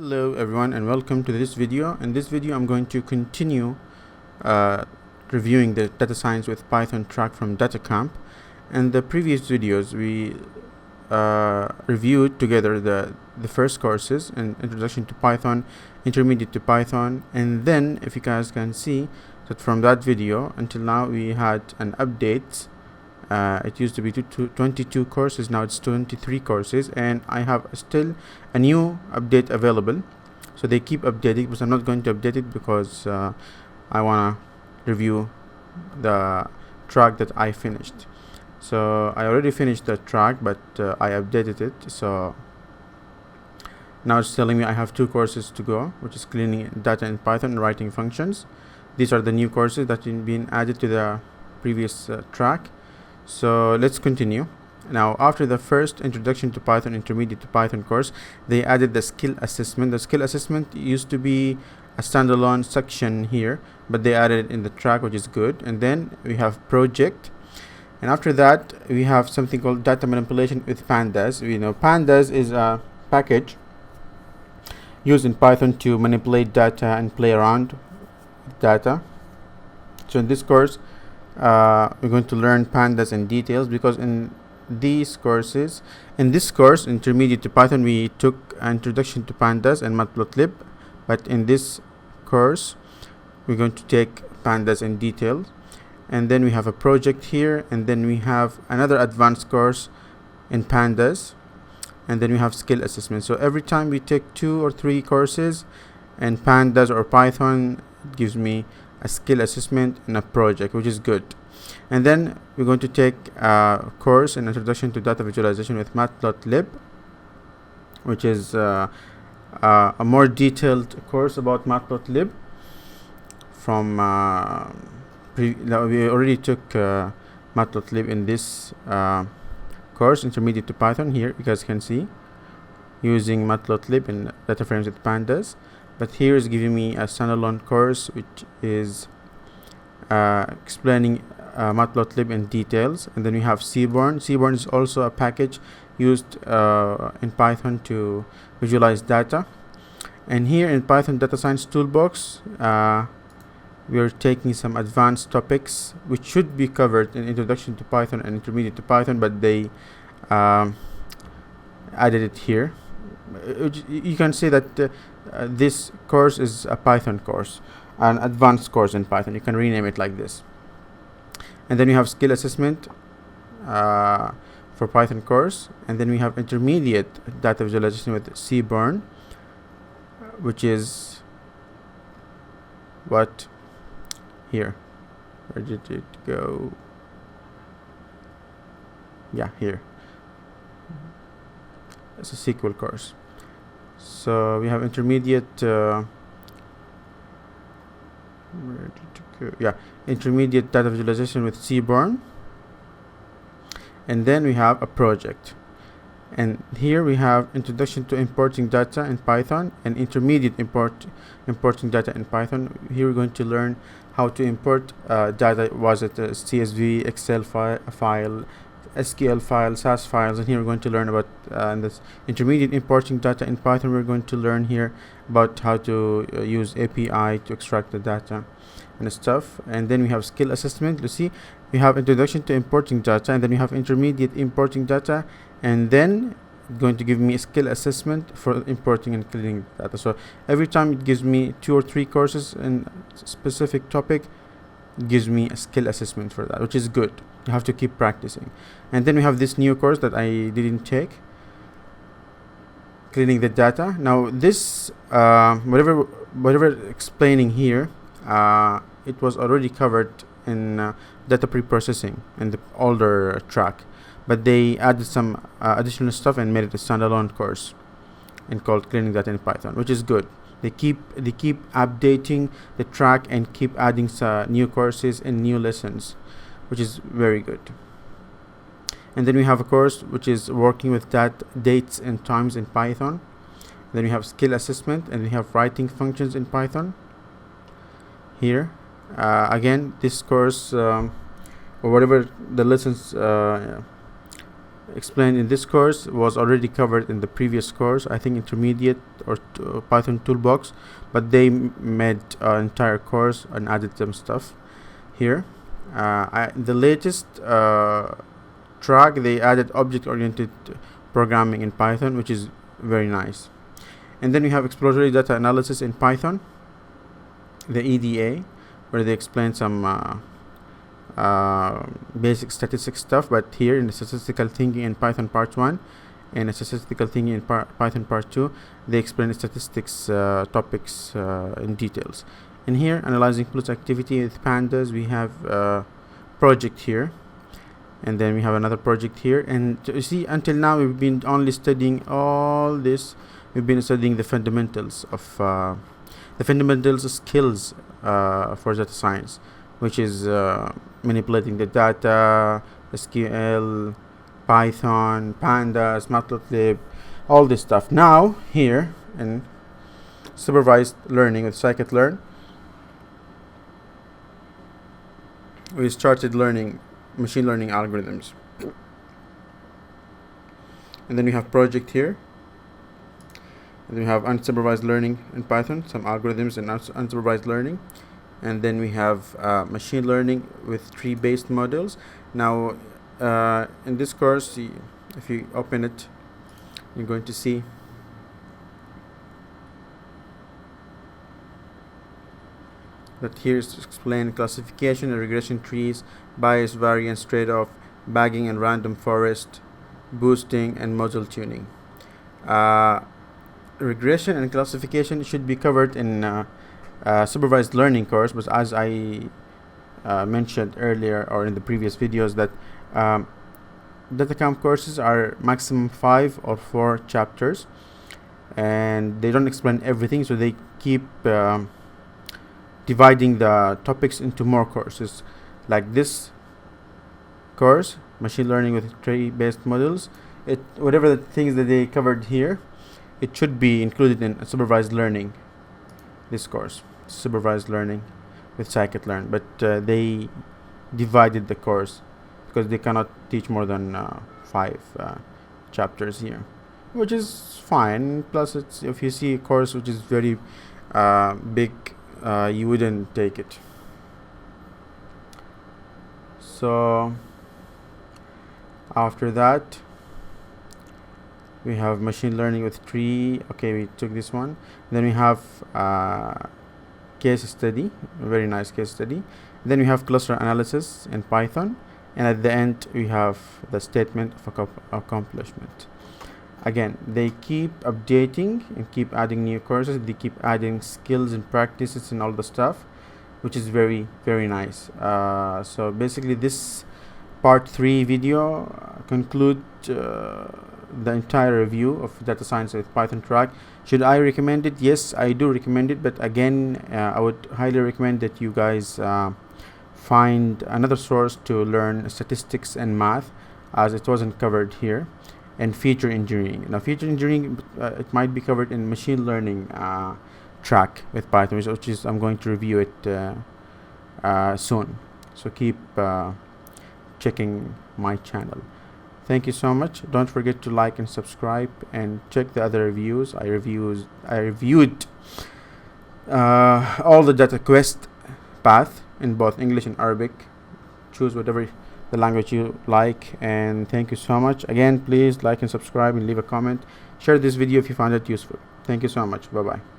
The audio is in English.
Hello everyone and welcome to this video. In this video I'm going to continue reviewing the data science with Python track from DataCamp. In the previous videos we reviewed together the first courses and introduction to Python, intermediate to Python, and then if you guys can see that from that video until now we had an update. It used to be 22 courses, now it's 23 courses, and I have still a new update available, so they keep updating, but I'm not going to update it because I want to review the track that I finished. So I already finished the track, but I updated it, so now it's telling me I have 2 courses to go, which is cleaning data in Python and writing functions. These are the new courses that have been added to the previous track. So let's continue. Now, after the first introduction to Python, intermediate to Python course, they added the skill assessment. The skill assessment used to be a standalone section here, but they added it in the track, which is good. And then we have project, and after that we have something called data manipulation with pandas. We know pandas is a package used in Python to manipulate data and play around with data. So in this course we're going to learn pandas in details, because in this course intermediate to Python we took introduction to pandas and matplotlib, but in this course we're going to take pandas in detail. And then we have a project here, and then we have another advanced course in pandas, and then we have skill assessment. So every time we take 2 or 3 courses in pandas or Python, it gives me a skill assessment and a project, which is good. And then we're going to take a course in introduction to data visualization with matplotlib, which is a more detailed course about matplotlib from we already took matplotlib in this course, intermediate to Python. Here you guys can see using matplotlib and data frames with pandas. But here is giving me a standalone course which is explaining matplotlib in details. And then we have Seabourn. Seabourn is also a package used in Python to visualize data. And here in Python DataScience Toolbox we are taking some advanced topics which should be covered in introduction to Python and intermediate to Python, but they added it here. You can say that this course is a Python course, an advanced course in Python. You can rename it like this. And then we have skill assessment for Python course, and then we have intermediate data visualization with Seabourn, which is what here. Where did it go? Yeah, here. It's a SQL course. So we have intermediate where did it go? Yeah, intermediate data visualization with Seabourn, and then we have a project. And here we have introduction to importing data in Python and intermediate importing data in Python. Here we're going to learn how to import data. Was it a CSV, Excel file, SQL files, SAS files? And here we're going to learn about in this intermediate importing data in Python. We're going to learn here about how to use API to extract the data and stuff. And then we have skill assessment. You see, we have introduction to importing data, and then we have intermediate importing data, and then going to give me a skill assessment for importing and cleaning data. So every time it gives me 2 or 3 courses in a specific topic, it gives me a skill assessment for that, which is good. You have to keep practicing. And then we have this new course that I didn't take, cleaning the data. Now this whatever explaining here, it was already covered in data pre-processing in the older track, but they added some additional stuff and made it a standalone course and called cleaning data in Python, which is good. They keep updating the track and keep adding new courses and new lessons, which is very good. And then we have a course which is working with dates and times in Python. Then we have skill assessment, and we have writing functions in Python. Here again, this course or whatever the lessons explained in this course was already covered in the previous course, I think intermediate or Python Toolbox, but they made an entire course and added some stuff here. The latest track, they added object-oriented programming in Python, which is very nice. And then we have exploratory data analysis in Python, the EDA, where they explain some basic statistics stuff. But here in the statistical thinking in Python part 1 and the statistical thinking in Python part 2, they explain the statistics topics in details. And here, analyzing plus activity with pandas, we have a project here, and then we have another project here. And you see, until now we've been only studying all this. We've been studying the fundamentals of the fundamental skills for data science, which is manipulating the data, SQL, Python, pandas, matplotlib, all this stuff. Now here in supervised learning with scikit-learn, we started learning machine learning algorithms. And then we have project here, and we have unsupervised learning in Python, some algorithms in unsupervised learning. And then we have machine learning with tree-based models. Now in this course, if you open it, you're going to see that here is explained classification and regression trees, bias, variance, trade-off, bagging and random forest, boosting, and model tuning. Regression and classification should be covered in supervised learning course, but as I mentioned earlier or in the previous videos, that DataCamp courses are maximum 5 or 4 chapters, and they don't explain everything, so they keep dividing the topics into more courses. Like this course, machine learning with tree-based models, whatever the things that they covered here, it should be included in supervised learning. This course, supervised learning with scikit-learn, but they divided the course because they cannot teach more than 5 chapters here, which is fine. Plus, if you see a course which is very big, you wouldn't take it. So after that, we have machine learning with tree. Okay, we took this one. Then we have case study, a very nice case study. Then we have cluster analysis in Python, and at the end we have the statement of accomplishment. Again, they keep updating and keep adding new courses. They keep adding skills and practices and all the stuff, which is very, very nice. So basically, this part 3 video conclude the entire review of data science with Python track. Should I recommend it? Yes, I do recommend it, but again, I would highly recommend that you guys find another source to learn statistics and math, as it wasn't covered here, and feature engineering. Now, feature engineering, it might be covered in machine learning track with Python, which is I'm going to review it soon. So keep checking my channel. Thank you so much. Don't forget to like and subscribe, and check the other reviews. I reviewed all the DataQuest path in both English and Arabic. Choose whatever the language you like, and thank you so much. Again, please like and subscribe and leave a comment. Share this video if you found it useful. Thank you so much. Bye bye.